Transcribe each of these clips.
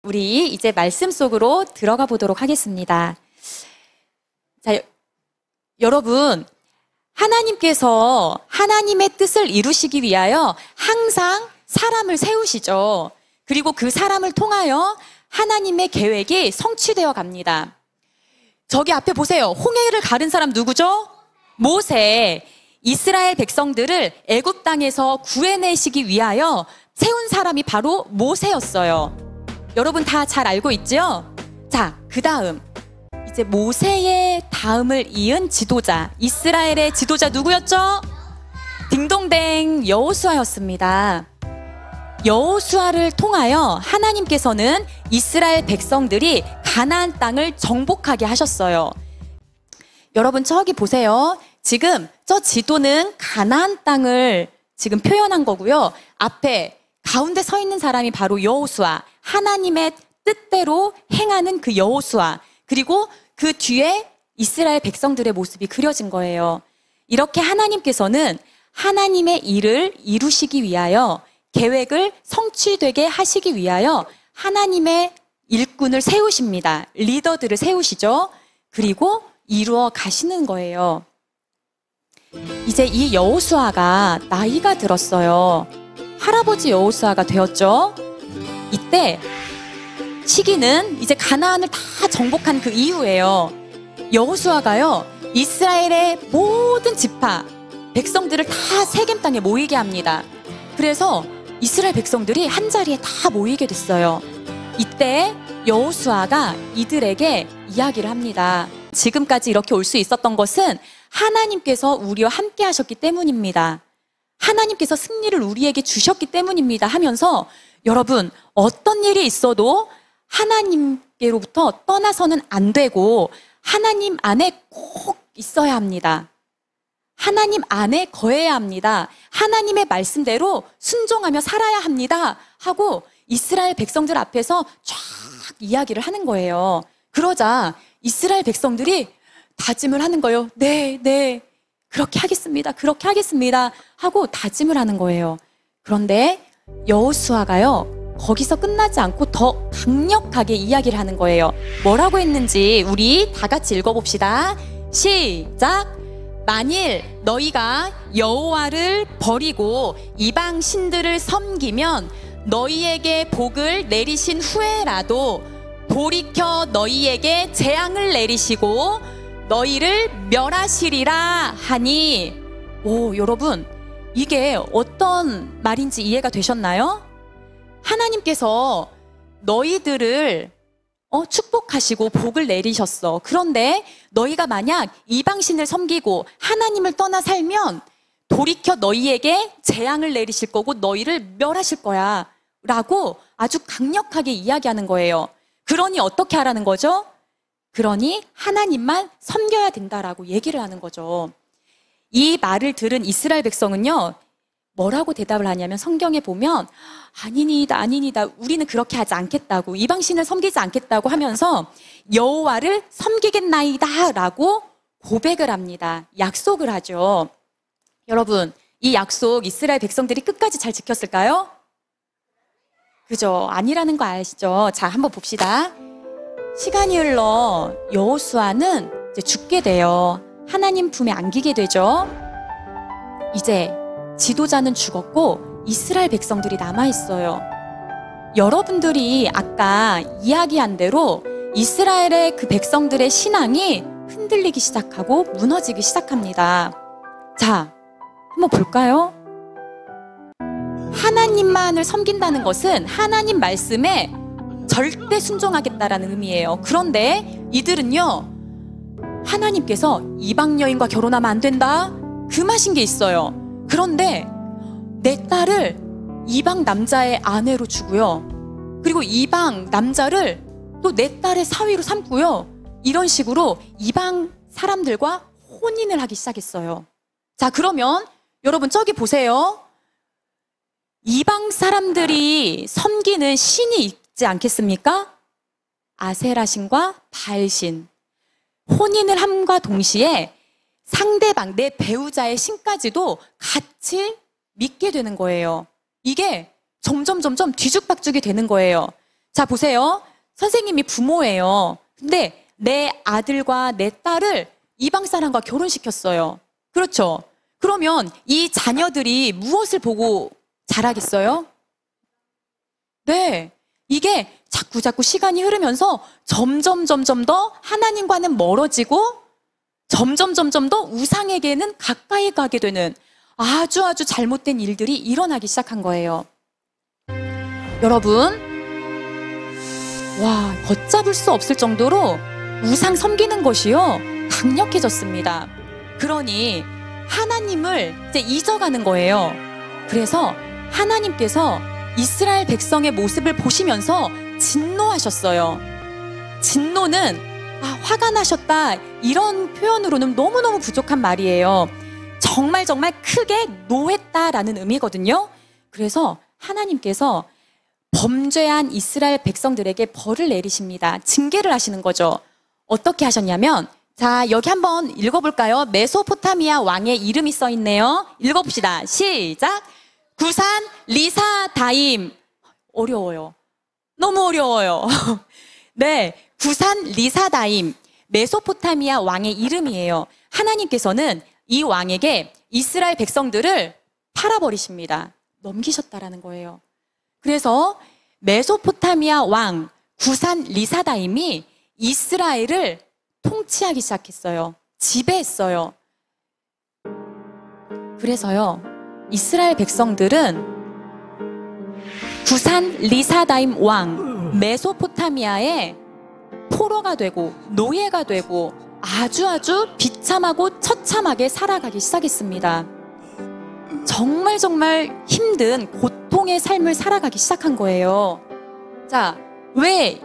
우리 이제 말씀 속으로 들어가 보도록 하겠습니다. 자, 여러분, 하나님께서 하나님의 뜻을 이루시기 위하여 항상 사람을 세우시죠. 그리고 그 사람을 통하여 하나님의 계획이 성취되어 갑니다. 저기 앞에 보세요. 홍해를 가른 사람 누구죠? 모세. 이스라엘 백성들을 애굽 땅에서 구해내시기 위하여 세운 사람이 바로 모세였어요. 여러분 다 잘 알고 있죠? 자, 그 다음 이제 모세의 다음을 이은 지도자, 이스라엘의 지도자 누구였죠? 딩동댕 여호수아였습니다. 여호수아를 통하여 하나님께서는 이스라엘 백성들이 가나안 땅을 정복하게 하셨어요. 여러분 저기 보세요. 지금 저 지도는 가나안 땅을 지금 표현한 거고요. 앞에 가운데 서 있는 사람이 바로 여호수아, 하나님의 뜻대로 행하는 그 여호수아, 그리고 그 뒤에 이스라엘 백성들의 모습이 그려진 거예요. 이렇게 하나님께서는 하나님의 일을 이루시기 위하여, 계획을 성취되게 하시기 위하여 하나님의 일꾼을 세우십니다. 리더들을 세우시죠. 그리고 이루어 가시는 거예요. 이제 이 여호수아가 나이가 들었어요. 할아버지 여호수아가 되었죠. 이때 시기는 이제 가나안을 다 정복한 그 이후예요. 여호수아가요, 이스라엘의 모든 지파 백성들을 다 세겜 땅에 모이게 합니다. 그래서 이스라엘 백성들이 한 자리에 다 모이게 됐어요. 이때 여호수아가 이들에게 이야기를 합니다. 지금까지 이렇게 올 수 있었던 것은 하나님께서 우리와 함께 하셨기 때문입니다. 하나님께서 승리를 우리에게 주셨기 때문입니다 하면서, 여러분 어떤 일이 있어도 하나님께로부터 떠나서는 안 되고 하나님 안에 꼭 있어야 합니다. 하나님 안에 거해야 합니다. 하나님의 말씀대로 순종하며 살아야 합니다 하고 이스라엘 백성들 앞에서 쫙 이야기를 하는 거예요. 그러자 이스라엘 백성들이 다짐을 하는 거예요. 네, 그렇게 하겠습니다. 그렇게 하겠습니다 하고 다짐을 하는 거예요. 그런데 여호수아가요, 거기서 끝나지 않고 더 강력하게 이야기를 하는 거예요. 뭐라고 했는지 우리 다 같이 읽어봅시다. 시작! 만일 너희가 여호와를 버리고 이방 신들을 섬기면 너희에게 복을 내리신 후에라도 돌이켜 너희에게 재앙을 내리시고 너희를 멸하시리라 하니. 오, 여러분 이게 어떤 말인지 이해가 되셨나요? 하나님께서 너희들을 축복하시고 복을 내리셨어. 그런데 너희가 만약 이방신을 섬기고 하나님을 떠나 살면 돌이켜 너희에게 재앙을 내리실 거고 너희를 멸하실 거야 라고 아주 강력하게 이야기하는 거예요. 그러니 어떻게 하라는 거죠? 그러니 하나님만 섬겨야 된다라고 얘기를 하는 거죠. 이 말을 들은 이스라엘 백성은요, 뭐라고 대답을 하냐면 성경에 보면 아니니다 우리는 그렇게 하지 않겠다고, 이방신을 섬기지 않겠다고 하면서 여호와를 섬기겠나이다 라고 고백을 합니다. 약속을 하죠. 여러분 이 약속 이스라엘 백성들이 끝까지 잘 지켰을까요? 그죠? 아니라는 거 아시죠? 자, 한번 봅시다. 시간이 흘러 여호수아는 이제 죽게 돼요. 하나님 품에 안기게 되죠. 이제 지도자는 죽었고 이스라엘 백성들이 남아있어요. 여러분들이 아까 이야기한 대로 이스라엘의 그 백성들의 신앙이 흔들리기 시작하고 무너지기 시작합니다. 자, 한번 볼까요? 하나님만을 섬긴다는 것은 하나님 말씀에 절대 순종하겠다라는 의미예요. 그런데 이들은요, 하나님께서 이방 여인과 결혼하면 안 된다 금하신 게 있어요. 그런데 내 딸을 이방 남자의 아내로 주고요, 그리고 이방 남자를 또 내 딸의 사위로 삼고요, 이런 식으로 이방 사람들과 혼인을 하기 시작했어요. 자, 그러면 여러분 저기 보세요. 이방 사람들이 섬기는 신이 있지 않겠습니까? 아세라신과 바알신. 혼인을 함과 동시에 상대방, 내 배우자의 신까지도 같이 믿게 되는 거예요. 이게 점점 뒤죽박죽이 되는 거예요. 자, 보세요. 선생님이 부모예요. 근데 내 아들과 내 딸을 이방 사람과 결혼시켰어요. 그렇죠? 그러면 이 자녀들이 무엇을 보고 자라겠어요? 네. 이게 자꾸 시간이 흐르면서 점점 더 하나님과는 멀어지고 점점 더 우상에게는 가까이 가게 되는 아주 잘못된 일들이 일어나기 시작한 거예요. 여러분, 와, 걷잡을 수 없을 정도로 우상 섬기는 것이요, 강력해졌습니다. 그러니 하나님을 이제 잊어가는 거예요. 그래서 하나님께서 이스라엘 백성의 모습을 보시면서 진노하셨어요. 진노는 화가 나셨다, 이런 표현으로는 너무너무 부족한 말이에요. 정말 크게 노했다라는 의미거든요. 그래서 하나님께서 범죄한 이스라엘 백성들에게 벌을 내리십니다. 징계를 하시는 거죠. 어떻게 하셨냐면, 자, 여기 한번 읽어볼까요? 메소포타미아 왕의 이름이 써 있네요. 읽어봅시다. 시작. 구산 리사다임. 어려워요. 너무 어려워요. 네, 구산 리사다임. 메소포타미아 왕의 이름이에요. 하나님께서는 이 왕에게 이스라엘 백성들을 팔아버리십니다. 넘기셨다라는 거예요. 그래서 메소포타미아 왕 구산 리사다임이 이스라엘을 통치하기 시작했어요. 지배했어요. 그래서요, 이스라엘 백성들은 구산 리사다임 왕 메소포타미아의 포로가 되고 노예가 되고 아주 비참하고 처참하게 살아가기 시작했습니다. 정말 힘든 고통의 삶을 살아가기 시작한 거예요. 자, 왜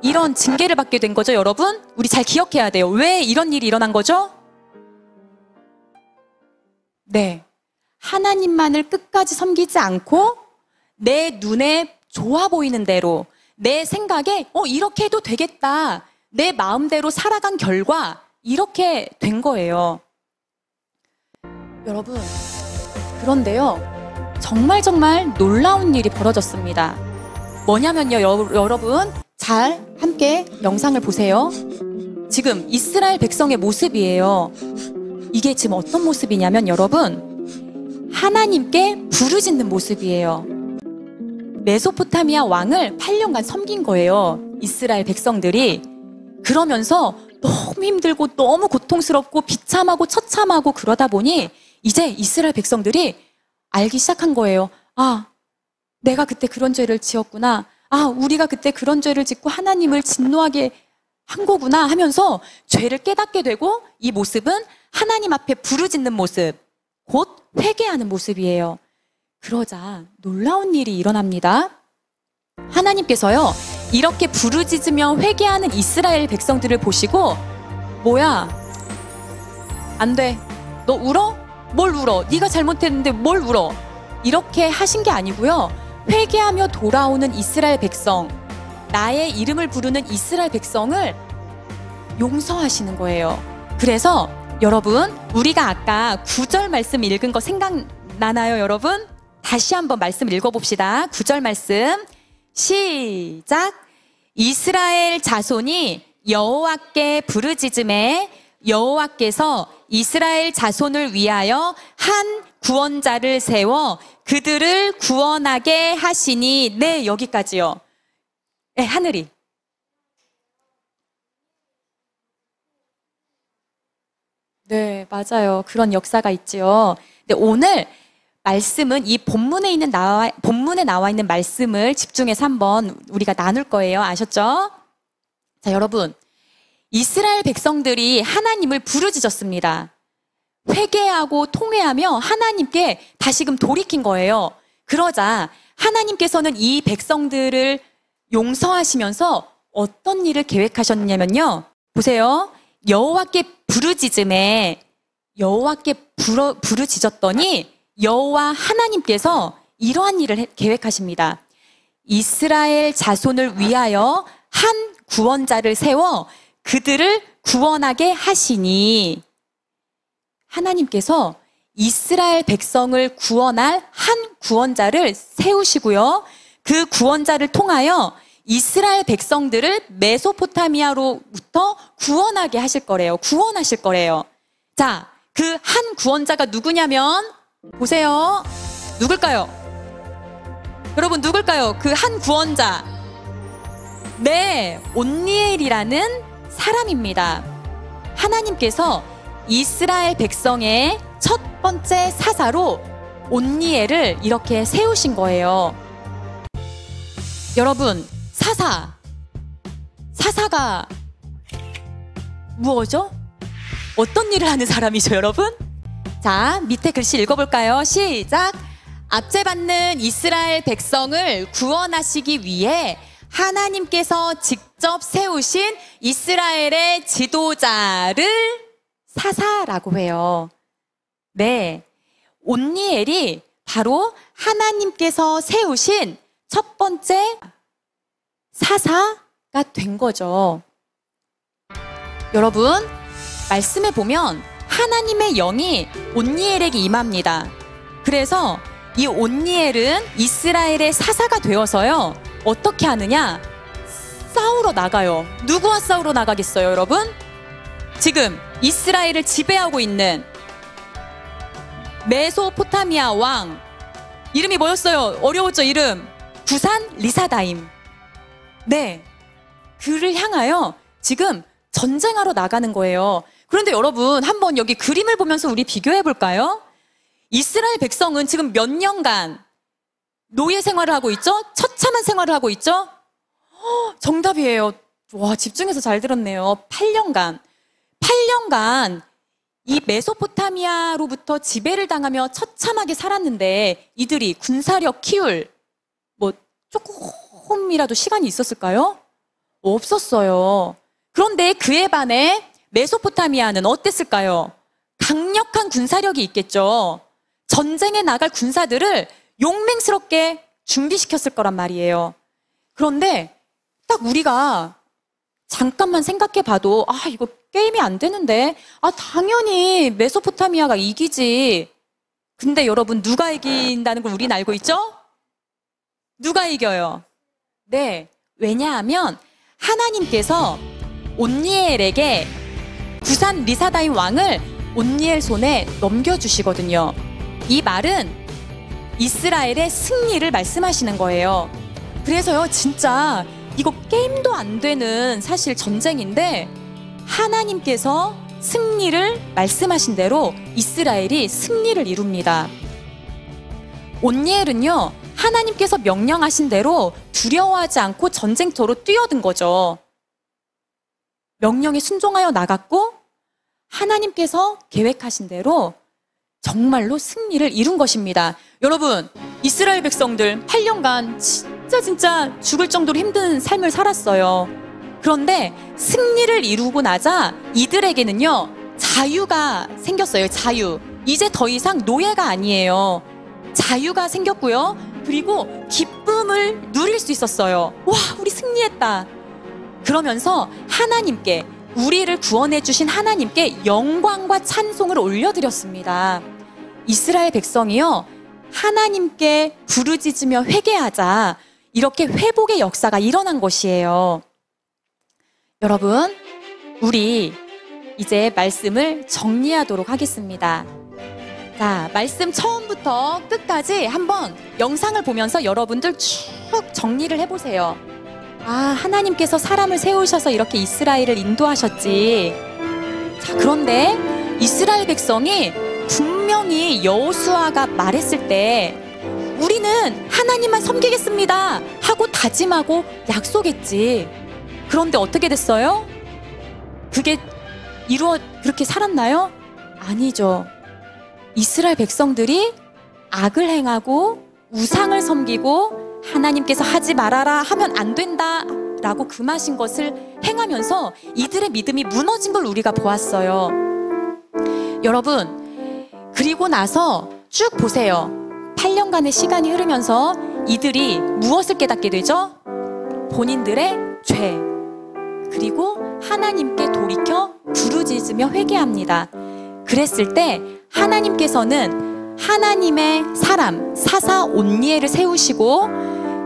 이런 징계를 받게 된 거죠, 여러분? 우리 잘 기억해야 돼요. 왜 이런 일이 일어난 거죠? 네, 하나님만을 끝까지 섬기지 않고 내 눈에 좋아 보이는 대로, 내 생각에 이렇게 해도 되겠다, 내 마음대로 살아간 결과 이렇게 된 거예요. 여러분, 그런데요, 정말 놀라운 일이 벌어졌습니다. 뭐냐면요, 여러분 잘 함께 영상을 보세요. 지금 이스라엘 백성의 모습이에요. 이게 지금 어떤 모습이냐면, 여러분, 하나님께 부르짖는 모습이에요. 메소포타미아 왕을 8년간 섬긴 거예요, 이스라엘 백성들이. 그러면서 너무 힘들고 너무 고통스럽고 비참하고 처참하고 그러다 보니 이제 이스라엘 백성들이 알기 시작한 거예요. 아, 내가 그때 그런 죄를 지었구나. 아, 우리가 그때 그런 죄를 짓고 하나님을 진노하게 한 거구나 하면서 죄를 깨닫게 되고, 이 모습은 하나님 앞에 부르짖는 모습, 곧 회개하는 모습이에요. 그러자 놀라운 일이 일어납니다. 하나님께서요, 이렇게 부르짖으며 회개하는 이스라엘 백성들을 보시고, 뭐야, 안 돼, 너 울어? 뭘 울어? 네가 잘못했는데 뭘 울어? 이렇게 하신 게 아니고요, 회개하며 돌아오는 이스라엘 백성, 나의 이름을 부르는 이스라엘 백성을 용서하시는 거예요. 그래서 여러분, 우리가 아까 9절 말씀 읽은 거 생각나나요, 여러분? 다시 한번 말씀 읽어봅시다. 9절 말씀 시작. 이스라엘 자손이 여호와께 부르짖음에 여호와께서 이스라엘 자손을 위하여 한 구원자를 세워 그들을 구원하게 하시니. 네, 여기까지요. 네, 하늘이. 네, 맞아요. 그런 역사가 있지요. 근데 오늘 말씀은 이 본문에 나와 있는 말씀을 집중해서 한번 우리가 나눌 거예요. 아셨죠? 자, 여러분, 이스라엘 백성들이 하나님을 부르짖었습니다. 회개하고 통회하며 하나님께 다시금 돌이킨 거예요. 그러자 하나님께서는 이 백성들을 용서하시면서 어떤 일을 계획하셨냐면요, 보세요. 여호와께 부르짖음에 여호와께 부르짖었더니 여호와 하나님께서 이러한 일을 계획하십니다. 이스라엘 자손을 위하여 한 구원자를 세워 그들을 구원하게 하시니. 하나님께서 이스라엘 백성을 구원할 한 구원자를 세우시고요, 그 구원자를 통하여 이스라엘 백성들을 메소포타미아로부터 구원하게 하실 거래요. 구원하실 거래요. 자, 그 한 구원자가 누구냐면 보세요. 누굴까요? 여러분 누굴까요? 그 한 구원자. 네, 온니엘이라는 사람입니다. 하나님께서 이스라엘 백성의 첫 번째 사사로 온니엘을 이렇게 세우신 거예요. 여러분, 사사가 무엇이죠? 어떤 일을 하는 사람이죠, 여러분? 자, 밑에 글씨 읽어볼까요? 시작! 압제받는 이스라엘 백성을 구원하시기 위해 하나님께서 직접 세우신 이스라엘의 지도자를 사사라고 해요. 네, 온니엘이 바로 하나님께서 세우신 첫 번째 사사가 된 거죠. 여러분, 말씀에 보면 하나님의 영이 온니엘에게 임합니다. 그래서 이 온니엘은 이스라엘의 사사가 되어서요, 어떻게 하느냐? 싸우러 나가요. 누구와 싸우러 나가겠어요, 여러분? 지금 이스라엘을 지배하고 있는 메소포타미아 왕, 이름이 뭐였어요? 어려웠죠, 이름? 구산 리사다임. 네, 그를 향하여 지금 전쟁하러 나가는 거예요. 그런데 여러분, 한번 여기 그림을 보면서 우리 비교해 볼까요? 이스라엘 백성은 지금 몇 년간 노예 생활을 하고 있죠? 처참한 생활을 하고 있죠? 정답이에요. 와, 집중해서 잘 들었네요. 8년간 이 메소포타미아로부터 지배를 당하며 처참하게 살았는데 이들이 군사력 키울 조금이라도 시간이 있었을까요? 없었어요. 그런데 그에 반해 메소포타미아는 어땠을까요? 강력한 군사력이 있겠죠. 전쟁에 나갈 군사들을 용맹스럽게 준비시켰을 거란 말이에요. 그런데 딱 우리가 잠깐만 생각해 봐도 이거 게임이 안 되는데 당연히 메소포타미아가 이기지. 근데 여러분, 누가 이긴다는 걸 우리는 알고 있죠? 누가 이겨요? 네, 왜냐하면 하나님께서 온니엘에게 구산 리사다임 왕을 온니엘 손에 넘겨주시거든요. 이 말은 이스라엘의 승리를 말씀하시는 거예요. 그래서요, 진짜 이거 게임도 안 되는 사실 전쟁인데 하나님께서 승리를 말씀하신 대로 이스라엘이 승리를 이룹니다. 온니엘은요, 하나님께서 명령하신 대로 두려워하지 않고 전쟁터로 뛰어든 거죠. 명령에 순종하여 나갔고 하나님께서 계획하신 대로 정말로 승리를 이룬 것입니다. 여러분, 이스라엘 백성들 8년간 진짜 죽을 정도로 힘든 삶을 살았어요. 그런데 승리를 이루고 나자 이들에게는요, 자유가 생겼어요. 자유. 이제 더 이상 노예가 아니에요. 자유가 생겼고요. 그리고 기쁨을 누릴 수 있었어요. 와, 우리 승리했다. 그러면서 하나님께, 우리를 구원해 주신 하나님께 영광과 찬송을 올려드렸습니다. 이스라엘 백성이요, 하나님께 부르짖으며 회개하자, 이렇게 회복의 역사가 일어난 것이에요. 여러분, 우리 이제 말씀을 정리하도록 하겠습니다. 자, 말씀 처음부터 끝까지 한번 영상을 보면서 여러분들 쭉 정리를 해보세요. 하나님께서 사람을 세우셔서 이렇게 이스라엘을 인도하셨지. 자, 그런데 이스라엘 백성이 분명히 여호수아가 말했을 때 우리는 하나님만 섬기겠습니다 하고 다짐하고 약속했지. 그런데 어떻게 됐어요? 그게 그렇게 살았나요? 아니죠. 이스라엘 백성들이 악을 행하고 우상을 섬기고 하나님께서 하지 말아라 하면 안 된다 라고 금하신 것을 행하면서 이들의 믿음이 무너진 걸 우리가 보았어요. 여러분, 그리고 나서 쭉 보세요. 8년간의 시간이 흐르면서 이들이 무엇을 깨닫게 되죠? 본인들의 죄, 그리고 하나님께 돌이켜 부르짖으며 회개합니다. 그랬을 때 하나님께서는 하나님의 사람 사사 온니엘을 세우시고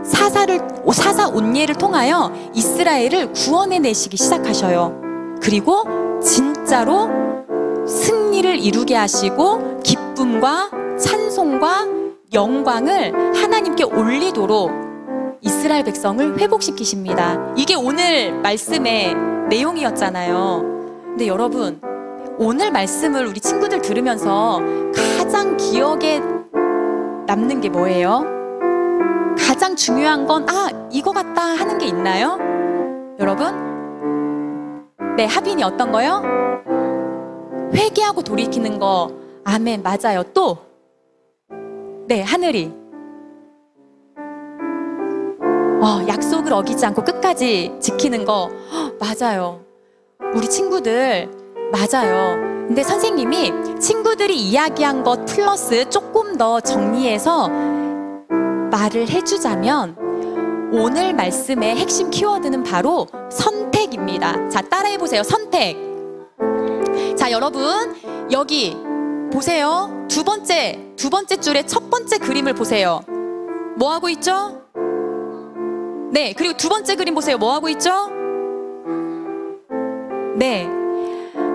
사사 온니엘을 통하여 이스라엘을 구원해내시기 시작하셔요. 그리고 진짜로 승리를 이루게 하시고 기쁨과 찬송과 영광을 하나님께 올리도록 이스라엘 백성을 회복시키십니다. 이게 오늘 말씀의 내용이었잖아요. 근데 여러분, 오늘 말씀을 우리 친구들 들으면서 가장 기억에 남는 게 뭐예요? 가장 중요한 건 이거 같다 하는 게 있나요? 여러분? 네, 하빈이 어떤 거요? 회개하고 돌이키는 거. 아멘, 맞아요. 또? 네, 하늘이. 약속을 어기지 않고 끝까지 지키는 거. 맞아요. 우리 친구들, 맞아요. 근데 선생님이 친구들이 이야기한 것 플러스 조금 더 정리해서 말을 해주자면 오늘 말씀의 핵심 키워드는 바로 선택입니다. 자, 따라해보세요. 선택. 자, 여러분 여기 보세요. 두 번째 줄의 첫 번째 그림을 보세요. 뭐 하고 있죠? 네, 그리고 두 번째 그림 보세요. 뭐 하고 있죠? 네,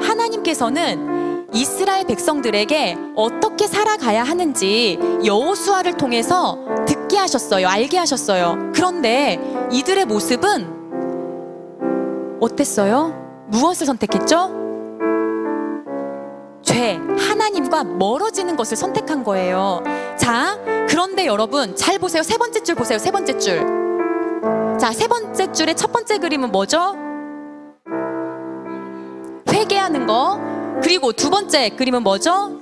하나님께서는 이스라엘 백성들에게 어떻게 살아가야 하는지 여호수아를 통해서 듣게 하셨어요. 알게 하셨어요. 그런데 이들의 모습은 어땠어요? 무엇을 선택했죠? 죄, 하나님과 멀어지는 것을 선택한 거예요. 자, 그런데 여러분 잘 보세요. 세 번째 줄 보세요. 세 번째 줄. 자, 세 번째 줄의 첫 번째 그림은 뭐죠? 회개하는 거. 그리고 두 번째 그림은 뭐죠?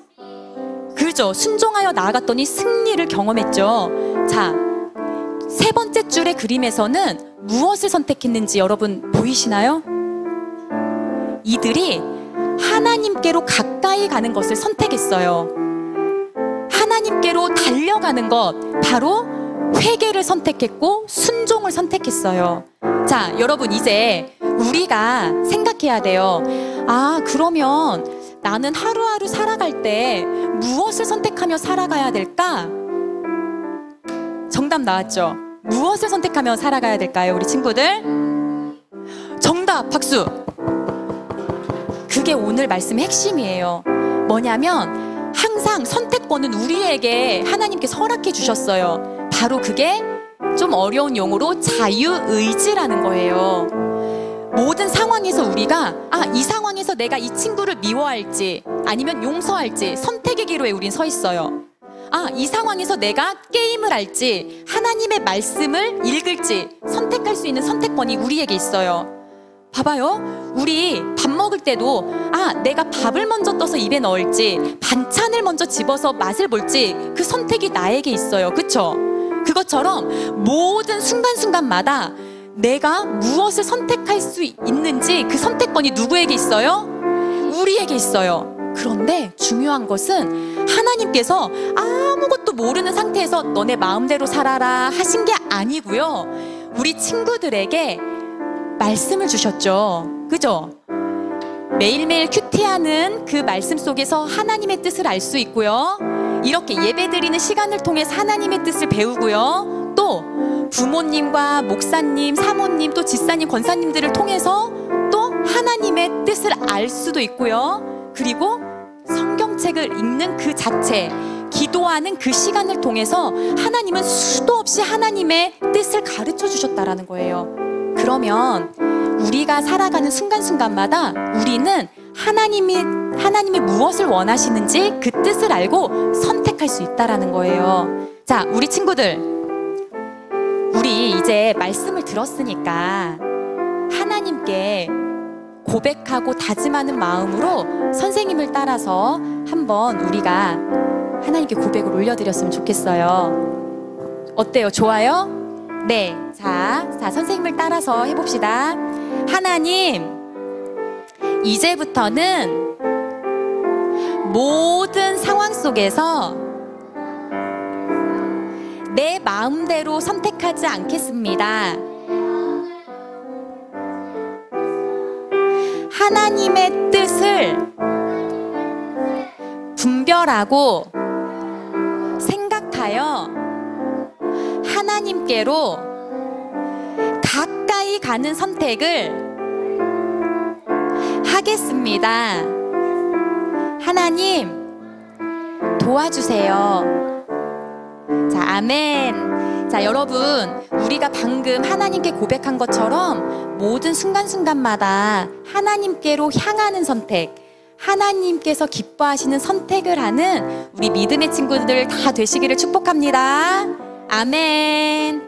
그죠, 순종하여 나아갔더니 승리를 경험했죠. 자, 세 번째 줄의 그림에서는 무엇을 선택했는지 여러분 보이시나요? 이들이 하나님께로 가까이 가는 것을 선택했어요. 하나님께로 달려가는 것, 바로 회개를 선택했고 순종을 선택했어요. 자, 여러분 이제 우리가 생각해야 돼요. 그러면 나는 하루하루 살아갈 때 무엇을 선택하며 살아가야 될까? 정답 나왔죠? 무엇을 선택하며 살아가야 될까요, 우리 친구들? 정답, 박수! 그게 오늘 말씀의 핵심이에요. 뭐냐면 항상 선택권은 우리에게 하나님께서 허락해 주셨어요. 바로 그게 좀 어려운 용어로 자유의지라는 거예요. 모든 상황에서 우리가 이 상황에서 내가 이 친구를 미워할지 아니면 용서할지 선택의 기로에 우린 서 있어요. 이 상황에서 내가 게임을 할지 하나님의 말씀을 읽을지 선택할 수 있는 선택권이 우리에게 있어요. 봐봐요. 우리 밥 먹을 때도 내가 밥을 먼저 떠서 입에 넣을지 반찬을 먼저 집어서 맛을 볼지 그 선택이 나에게 있어요. 그쵸? 그것처럼 모든 순간순간마다 내가 무엇을 선택할 수 있는지 그 선택권이 누구에게 있어요? 우리에게 있어요. 그런데 중요한 것은 하나님께서 아무것도 모르는 상태에서 너네 마음대로 살아라 하신 게 아니고요. 우리 친구들에게 말씀을 주셨죠. 그죠? 매일매일 큐티하는 그 말씀 속에서 하나님의 뜻을 알 수 있고요. 이렇게 예배드리는 시간을 통해서 하나님의 뜻을 배우고요. 또 부모님과 목사님, 사모님, 또 집사님, 권사님들을 통해서 또 하나님의 뜻을 알 수도 있고요. 그리고 성경책을 읽는 그 자체, 기도하는 그 시간을 통해서 하나님은 수도 없이 하나님의 뜻을 가르쳐 주셨다라는 거예요. 그러면 우리가 살아가는 순간순간마다 우리는 하나님이 무엇을 원하시는지 그 뜻을 알고 선택할 수 있다라는 거예요. 자, 우리 친구들, 우리 이제 말씀을 들었으니까 하나님께 고백하고 다짐하는 마음으로 선생님을 따라서 한번 우리가 하나님께 고백을 올려드렸으면 좋겠어요. 어때요? 좋아요? 네, 자, 선생님을 따라서 해봅시다. 하나님, 이제부터는 모든 상황 속에서 내 마음대로 선택하지 않겠습니다. 하나님의 뜻을 분별하고 생각하여 하나님께로 가까이 가는 선택을 하겠습니다. 하나님 도와주세요. 자, 아멘. 자, 여러분, 우리가 방금 하나님께 고백한 것처럼 모든 순간순간마다 하나님께로 향하는 선택, 하나님께서 기뻐하시는 선택을 하는 우리 믿음의 친구들 다 되시기를 축복합니다. 아멘.